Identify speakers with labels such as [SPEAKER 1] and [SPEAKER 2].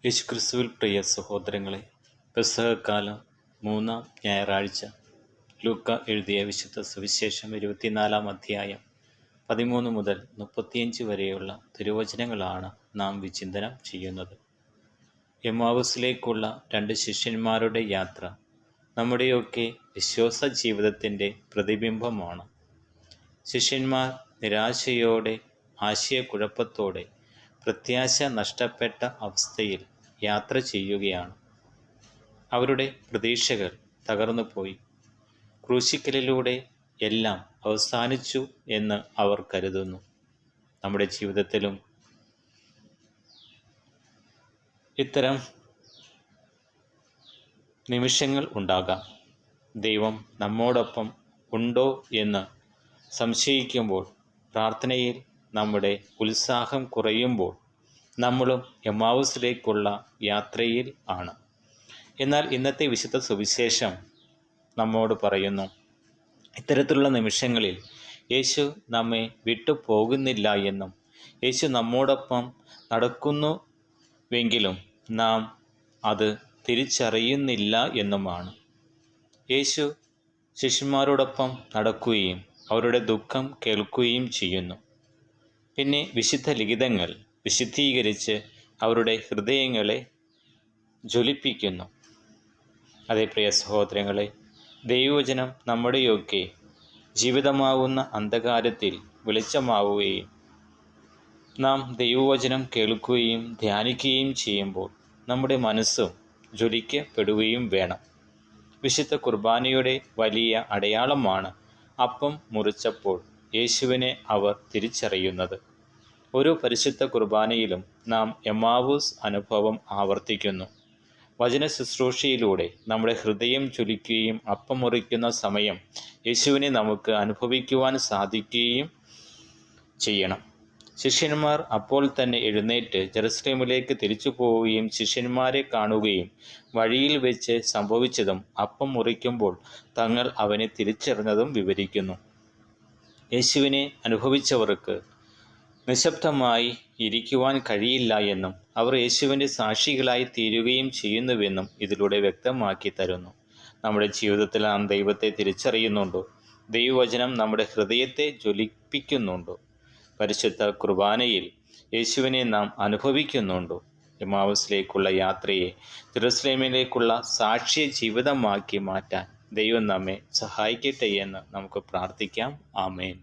[SPEAKER 1] യേശുക്രിസ്തുവിൽ പ്രിയ സഹോദരങ്ങളെ, പെസഹക്കാലം 3-ാം ഞായറാഴ്ച. ലൂക്ക എഴുതിയ വിശുദ്ധ സുവിശേഷം 24-ാം അധ്യായം 13 മുതൽ 35 വരെയുള്ള തിരുവചനങ്ങളാണ് നാം വിചിന്തനം ചെയ്യുന്നത്. എമ്മാവുസിലേക്കുള്ള 2 ശിഷ്യന്മാരുടെ യാത്ര നമ്മുടെയൊക്കെ വിശ്വാസ ജീവിതത്തിൻ്റെ പ്രതിബിംബമാണ്. ശിഷ്യന്മാർ നിരാശയോടെ, ആശയക്കുഴപ്പത്തോടെ, പ്രത്യാശ നഷ്ടപ്പെട്ട അവസ്ഥയിൽ യാത്ര ചെയ്യുകയാണ്. അവരുടെ പ്രതീക്ഷകൾ തകർന്നുപോയി. ക്രൂശിക്കലിലൂടെ എല്ലാം അവസാനിച്ചു എന്ന് അവർ കരുതുന്നു. നമ്മുടെ ജീവിതത്തിലും ഇത്തരം നിമിഷങ്ങൾ ഉണ്ടാകാം. ദൈവം നമ്മോടൊപ്പം ഉണ്ടോ എന്ന് സംശയിക്കുമ്പോൾ, പ്രാർത്ഥനയിൽ നമ്മുടെ ഉത്സാഹം കുറയുമ്പോൾ നമ്മളും എമ്മാവുസിലേക്കുള്ള യാത്രയിൽ ആണ്. എന്നാൽ ഇന്നത്തെ വിശുദ്ധ സുവിശേഷം നമ്മോട് പറയുന്നു, ഇത്തരത്തിലുള്ള നിമിഷങ്ങളിൽ യേശു നമ്മെ വിട്ടുപോകുന്നില്ല എന്നും യേശു നമ്മോടൊപ്പം നടക്കുന്നുവെങ്കിലും നാം അത് തിരിച്ചറിയുന്നില്ല എന്നുമാണ്. യേശു ശിഷ്യന്മാരോടൊപ്പം നടക്കുകയും അവരുടെ ദുഃഖം കേൾക്കുകയും ചെയ്യുന്നു. പിന്നെ വിശുദ്ധ ലിഖിതങ്ങൾ വിശുദ്ധീകരിച്ച് അവരുടെ ഹൃദയങ്ങളെ ജ്വലിപ്പിക്കുന്നു. അതേ പ്രിയ സഹോദരങ്ങളെ, ദൈവവചനം നമ്മുടെയൊക്കെ ജീവിതമാവുന്ന അന്ധകാരത്തിൽ വെളിച്ചമാവുകയും നാം ദൈവവചനം കേൾക്കുകയും ധ്യാനിക്കുകയും ചെയ്യുമ്പോൾ നമ്മുടെ മനസ്സും ജ്വലിക്കപ്പെടുകയും വേണം. വിശുദ്ധ കുർബാനയുടെ വലിയ അടയാളമാണ് അപ്പം മുറിച്ചപ്പോൾ യേശുവിനെ അവർ തിരിച്ചറിയുന്നത്. ഓരോ പരിശുദ്ധ കുർബാനയിലും നാം എമ്മാവൂസ് അനുഭവം ആവർത്തിക്കുന്നു. വചന ശുശ്രൂഷയിലൂടെ നമ്മുടെ ഹൃദയം ജ്വലിക്കുകയും അപ്പം മുറിക്കുന്ന സമയം യേശുവിനെ നമുക്ക് അനുഭവിക്കുവാൻ സാധിക്കുകയും ചെയ്യണം. ശിഷ്യന്മാർ അപ്പോൾ തന്നെ എഴുന്നേറ്റ് ജെറുസലേമിലേക്ക് തിരിച്ചു പോവുകയും ശിഷ്യന്മാരെ കാണുകയും വഴിയിൽ വെച്ച് സംഭവിച്ചതും അപ്പം മുറിക്കുമ്പോൾ തങ്ങൾ അവനെ തിരിച്ചറിഞ്ഞതും വിവരിക്കുന്നു. യേശുവിനെ അനുഭവിച്ചവർക്ക് നിശബ്ദമായി ഇരിക്കുവാൻ കഴിയില്ല എന്നും അവർ യേശുവിൻ്റെ സാക്ഷികളായി തീരുകയും ചെയ്യുന്നുവെന്നും ഇതിലൂടെ വ്യക്തമാക്കി തരുന്നു. നമ്മുടെ ജീവിതത്തിൽ നാം ദൈവത്തെ തിരിച്ചറിയുന്നുണ്ടോ? ദൈവവചനം നമ്മുടെ ഹൃദയത്തെ ജ്വലിപ്പിക്കുന്നുണ്ടോ? പരിശുദ്ധ കുർബാനയിൽ യേശുവിനെ നാം അനുഭവിക്കുന്നുണ്ടോ? എമ്മാവുസിലേക്കുള്ള യാത്രയെ ജെറുസലേമിലേക്കുള്ള സാക്ഷ്യ ജീവിതമാക്കി മാറ്റാൻ ദൈവം നമ്മെ സഹായിക്കട്ടെ എന്ന് നമുക്ക് പ്രാർത്ഥിക്കാം. ആമേൻ.